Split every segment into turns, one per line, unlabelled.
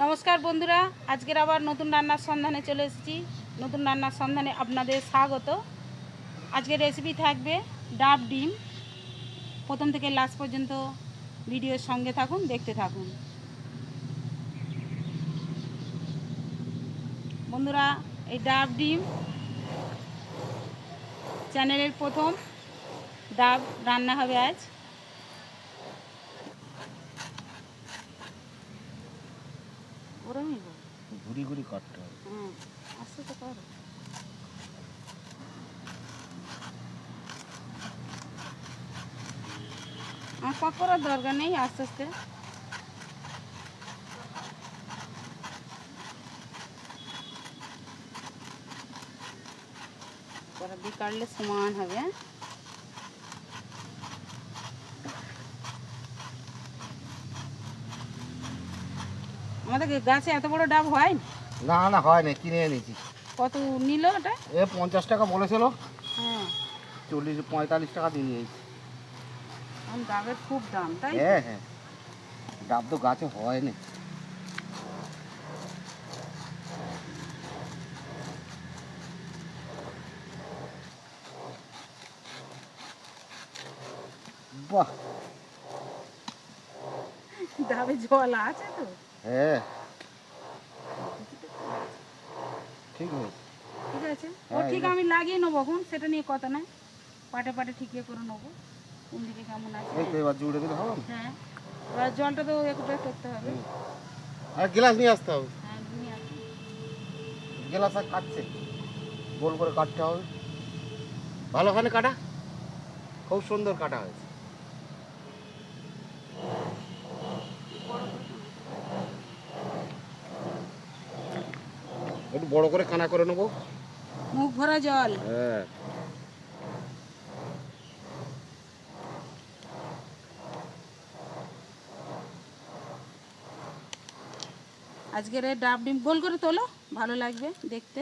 নমস্কার বন্ধুরা, আজকের আবার নতুন রান্নার সন্ধানে চলে এসেছি। নতুন রান্নার সন্ধানে আপনাদের স্বাগত। আজকের রেসিপি থাকবে ডাব ডিম। প্রথম থেকে লাস্ট পর্যন্ত ভিডিওর সঙ্গে থাকুন, দেখতে থাকুন। বন্ধুরা, এই ডাব ডিম চ্যানেলের প্রথম ডাব রান্না হবে আজ। ওরমই
ঘুরি ঘুরি কাটতে হবে।
আস্তে তো করো। আমার পাক করার দরকার নেই, আস্তে আস্তে। পরে দিয়ে কাটলে সমান হবে। আমাদের গাছে এত বড় ডাব হয়
না না, হয় না, কিনে এনেছি।
কত নিল ওটা?
50 টাকা বলেছিল।
হ্যাঁ,
40-45 টাকা দিয়ে দিয়েছি।
ডাবের খুব দাম, তাই?
হ্যাঁ হ্যাঁ, ডাব তো গাছে হয় না। বাহ,
ডাবে জল আছে তো।
হ্যাঁ ঠিক হয়েছে।
ঠিক আছে, ও
হ্যাঁ,
ঠিক আমি লাগিয়ে নেবো, এখন সেটা নিয়ে কথা নাই। পাটে পাটে ঠিকিয়ে করে নেবো কোন দিকে কেমন আছে।
এই তো এবার জুড়ে দিলে হবে।
হ্যাঁ, এবার জলটা তো একটু করতে হবে।
আর গ্লাস নিয়ে আসতে হবে।
হ্যাঁ, নিয়ে আসি।
গ্লাস আর কাটছে, গোল করে কাটতে হবে। ভালোখানে কাটা, খুব সুন্দর কাটা হয়েছে। একটু বড় করে কানা করে নেবো।
মুখ ভরা জল।
হ্যাঁ,
আজকের এই ডাব ডিম গোল করে তোলো, ভালো লাগবে দেখতে।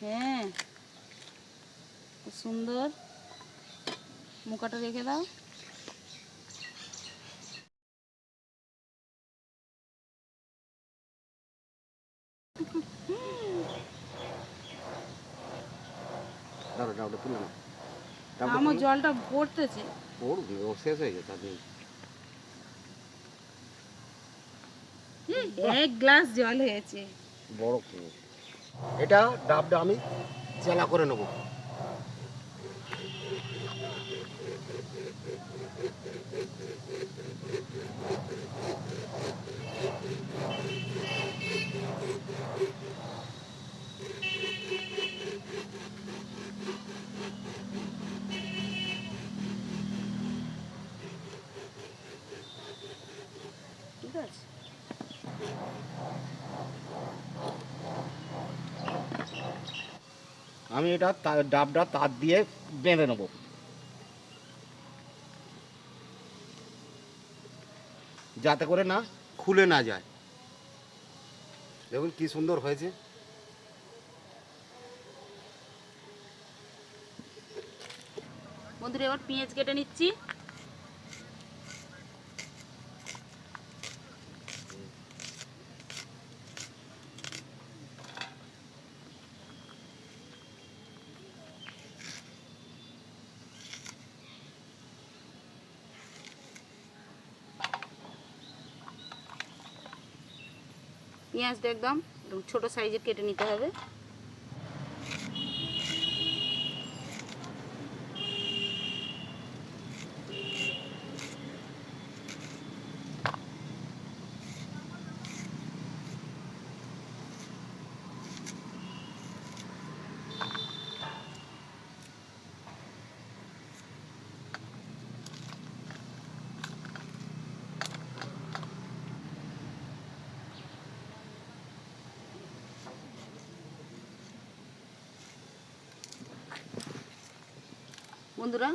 হ্যাঁ, খুব সুন্দর। মুখাটা রেখে দাও।
দাঁড়ো ডাউটা তুলে না।
আমার জলটা পড়তেছে।
পড়বে, ও শেষ হয়ে গেছে। আপনি
এক গ্লাস জল হয়েছে।
বড় করে এটা ডাবটা আমি চেলা করে নেব।
ঠিক আছে,
আমি এটা ডাবটা তার দিয়ে বেঁধে নেব, যাতে করে না খুলে না যায়। দেখুন কি সুন্দর হয়েছে।
বন্ধুরা, এবার পেঁয়াজ কেটে নিচ্ছি। পেঁয়াজটা একদম ছোট সাইজের কেটে নিতে হবে। বন্ধুরা,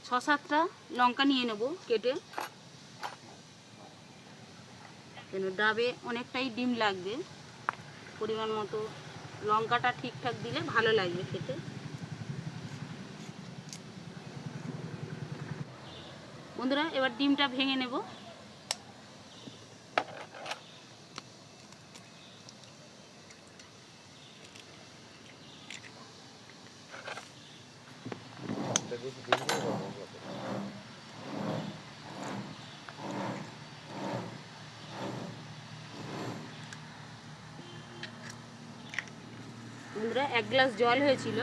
6-7টা লঙ্কা নিয়ে নেব কেটে, কেন ডাবে অনেকটাই ডিম লাগবে। পরিমাণ মতো লঙ্কাটা ঠিকঠাক দিলে ভালো লাগবে খেতে। বন্ধুরা, এবার ডিমটা ভেঙে নেব। বন্ধুরা 1 গ্লাস জল হয়েছিল,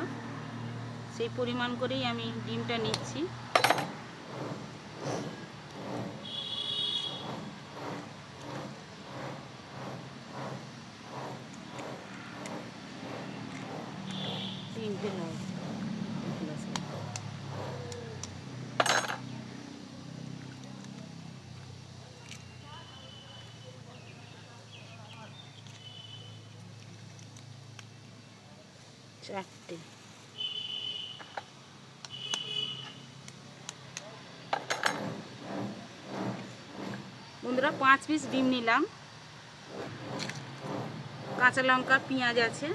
সেই পরিমাণ করেই আমি ডিমটা নিচ্ছি। চারটে বন্ধুরা 5 পিস ডিম নিলাম, কাঁচা লঙ্কা, পেঁয়াজ আছে,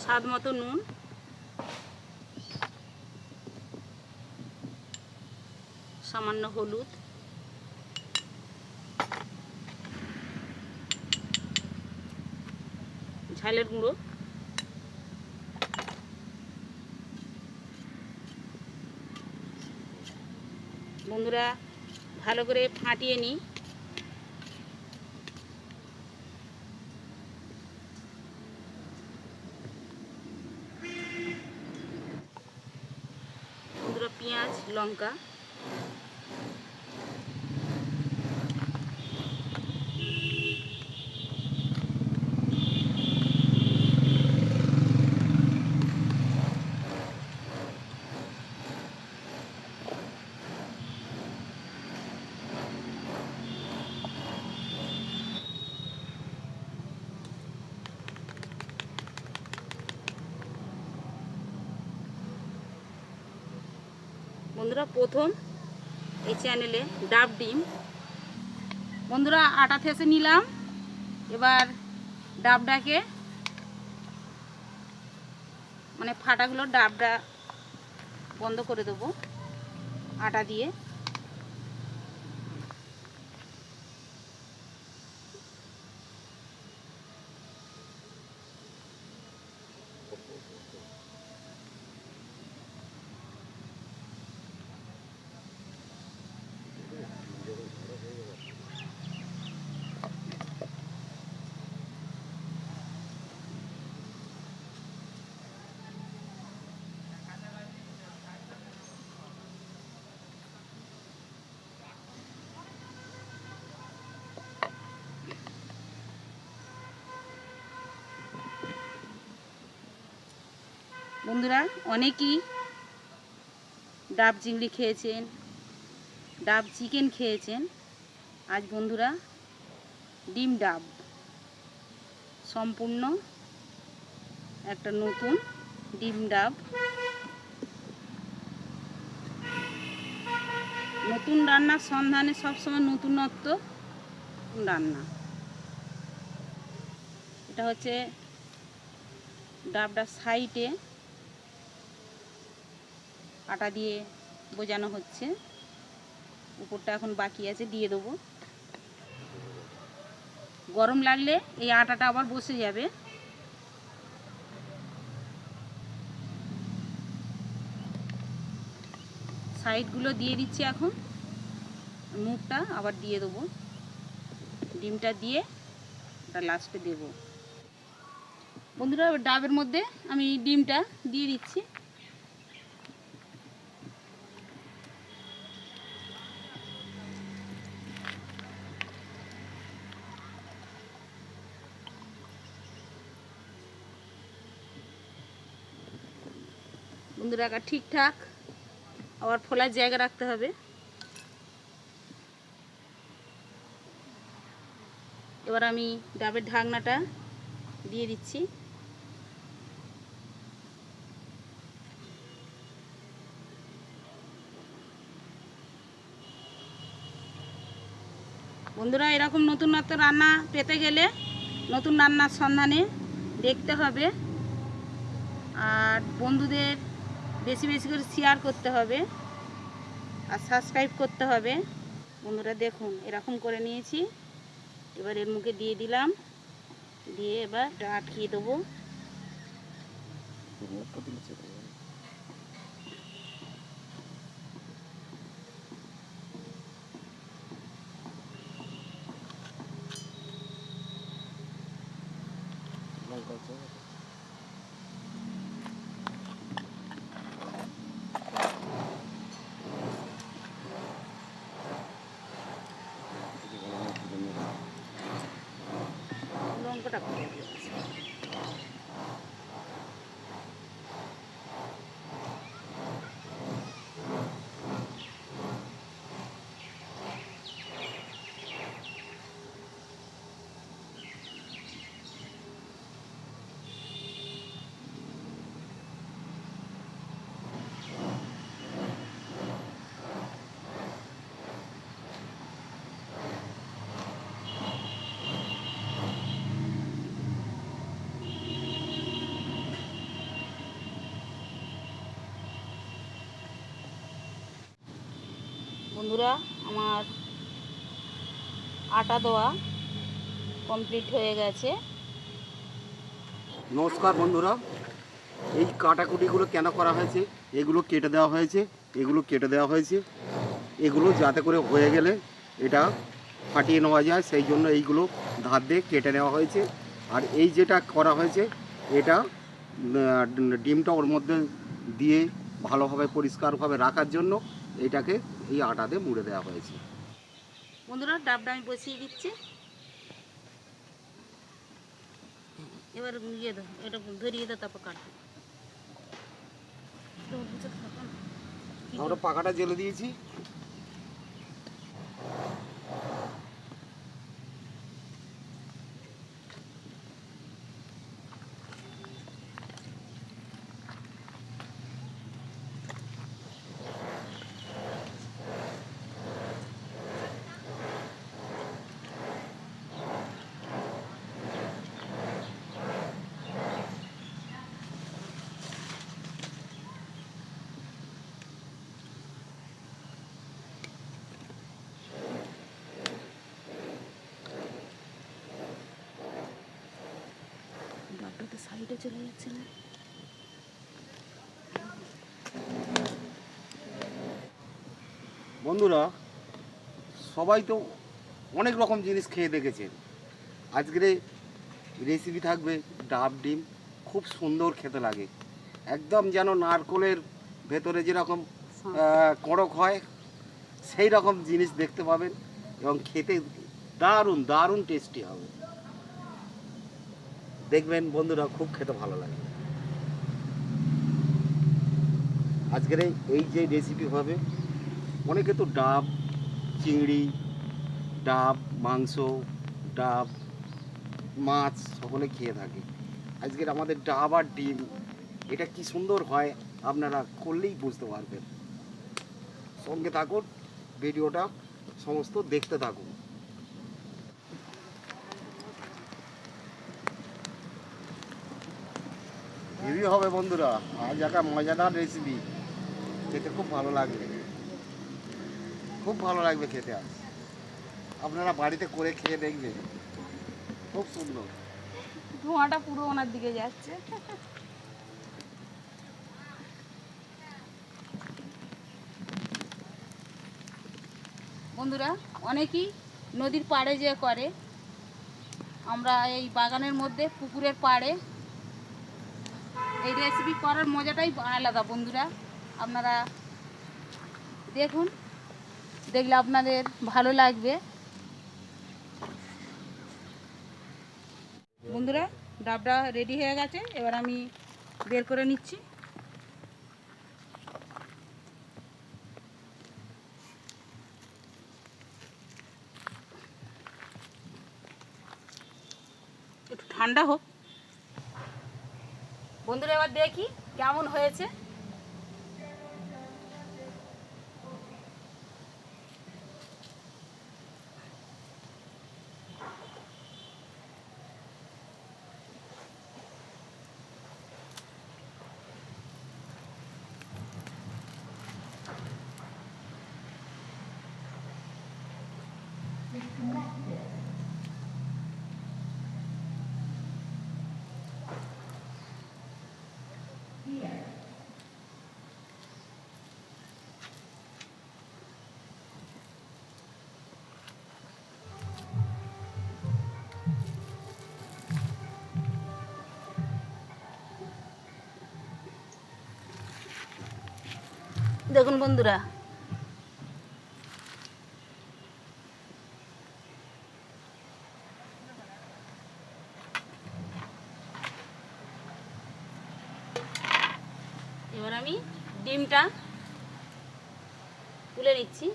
স্বাদ মতো নুন, সামান্য হলুদ, ঝালের গুঁড়ো, বন্ধুরা ভালো করে ফাটিয়ে নিই। বন্ধুরা পেঁয়াজ, লঙ্কা, বন্ধুরা প্রথম এই চ্যানেলে ডাব ডিম। বন্ধুরা আটা থেসে নিলাম, এবার ডাবটাকে মানে ফাটাগুলো ডাবটা বন্ধ করে দেবো আটা দিয়ে। বন্ধুরা অনেকেই ডাব চিংড়ি খেয়েছেন, ডাব চিকেন খেয়েছেন, আজ বন্ধুরা ডিম ডাব সম্পূর্ণ একটা নতুন ডিম ডাব। নতুন রান্নার সন্ধানে সবসময় নতুনত্ব রান্না। এটা হচ্ছে ডাবটার সাইডে আটা দিয়ে বোঝানো হচ্ছে, উপরটা এখন বাকি আছে, দিয়ে দেবো। গরম লাগলে এই আটাটা আবার বসে যাবে। সাইডগুলো দিয়ে দিচ্ছি, এখন মুখটা আবার দিয়ে দেবো, ডিমটা দিয়ে এটা লাস্টে দেব। বন্ধুরা ডাবের মধ্যে আমি ডিমটা দিয়ে দিচ্ছি। বন্ধুরা আগে ঠিকঠাক আবার ফোলার জায়গা রাখতে হবে। এবার আমি ডাবের ঢাকনাটা দিয়ে দিচ্ছি। বন্ধুরা এরকম নতুনত্ব রান্না পেতে গেলে নতুন রান্নার সন্ধানে দেখতে হবে, আর বন্ধুদের বেশি বেশি করে শেয়ার করতে হবে আর সাবস্ক্রাইব করতে হবে। বন্ধুরা দেখুন এরকম করে নিয়েছি, এবার এর মুখে দিয়ে দিলাম, দিয়ে এবার আটকিয়ে দেবো।
মুখটা দিলে চেপে যাবে। লঙ্কা আছে?
লঙ্কাটা করে দিয়েছি। বন্ধুরা, আমার আটা দেওয়া কমপ্লিট হয়ে গেছে।
নমস্কার বন্ধুরা, এই কাটাকুটিগুলো কেন করা হয়েছে? এগুলো কেটে দেওয়া হয়েছে, এগুলো কেটে দেওয়া হয়েছে, এগুলো যাতে করে হয়ে গেলে এটা ফাটিয়ে নেওয়া যায়, সেই জন্য এইগুলো ধার দিয়ে কেটে নেওয়া হয়েছে। আর এই যেটা করা হয়েছে এটা ডিমটা ওর মধ্যে দিয়ে ভালোভাবে পরিষ্কারভাবে রাখার জন্য এটাকে এই আটা দিয়ে মুড়ে দেওয়া হয়েছে।
বন্ধুরা, ডাবটা আমি বসিয়ে দিচ্ছি। এবার ইয়ে দাও, এটা ধরিয়ে দাও, তারপর কাটবো।
আমরা পাখাটা জ্বেলে দিয়েছি।
ডাবটা তো সাইডে চলে যাচ্ছে না।
বন্ধুরা, সবাই তো অনেক রকম জিনিস খেয়ে দেখেছেন। আজকের রেসিপি থাকবে ডাব ডিম। খুব সুন্দর খেতে লাগে, একদম যেন নারকোলের ভেতরে যেরকম কড়ক হয় সেই রকম জিনিস দেখতে পাবেন, এবং খেতে দারুণ দারুণ টেস্টি হবে। দেখবেন বন্ধুরা, খুব খেতে ভালো লাগে। আজকের এই যে রেসিপি হবে, অনেকে তো ডাব চিংড়ি, ডাব মাংস, ডাব মাছ সকলে খেয়ে থাকে। আজকের আমাদের ডাব আর ডিম, এটা কি সুন্দর হয় আপনারা করলেই বুঝতে পারবেন। সঙ্গে থাকুন, ভিডিওটা সমস্ত দেখতে থাকুন। হেভি হবে বন্ধুরা, আজ একটা মজাদার রেসিপি, খেতে খুব ভালো লাগবে, খুব ভালো লাগবে খেতে। আজ আপনারা বাড়িতে করে খেয়ে দেখবেন, খুব সুন্দর।
ধোঁয়াটা পুরো ওনার দিকে যাচ্ছে। বন্ধুরা, অনেকেই নদীর পাড়ে যে করে, আমরা এই বাগানের মধ্যে পুকুরের পাড়ে এই রেসিপি করার মজাটাই আলাদা। বন্ধুরা, আপনারা দেখুন, দেখলে আপনাদের ভালো লাগবে। বন্ধুরা, ডাবটা রেডি হয়ে গেছে, এবার আমি বের করে নিচ্ছি। একটু ঠান্ডা হোক। বন্ধুরা, এবার দেখি কেমন হয়েছে। দেখুন বন্ধুরা, এবার আমি ডিমটা তুলে নিচ্ছি।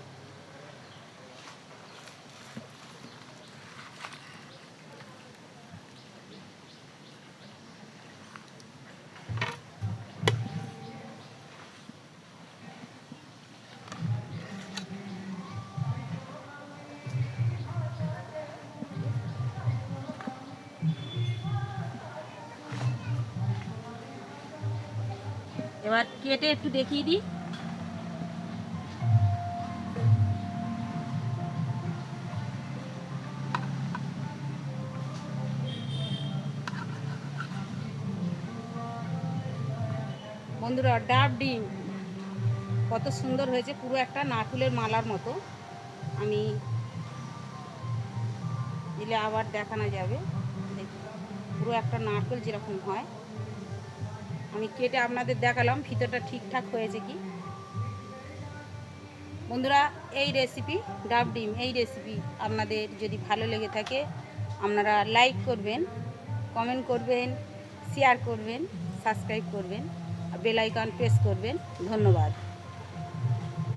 এবার কেটে একটু দেখিয়ে দিই। বন্ধুরা, ডাব ডিম কত সুন্দর হয়েছে, পুরো একটা নারকেলের মালার মতো। আমি দিলে আবার দেখানো যাবে, দেখুন পুরো একটা নারকেল যেরকম হয়। আমি কেটে আপনাদের দেখালাম ভিতরটা ঠিকঠাক হয়েছে কি। বন্ধুরা, এই রেসিপি ডাব ডিম, এই রেসিপি আপনাদের যদি ভালো লেগে থাকে আপনারা লাইক করবেন, কমেন্ট করবেন, শেয়ার করবেন, সাবস্ক্রাইব করবেন, বেল আইকন প্রেস করবেন। ধন্যবাদ।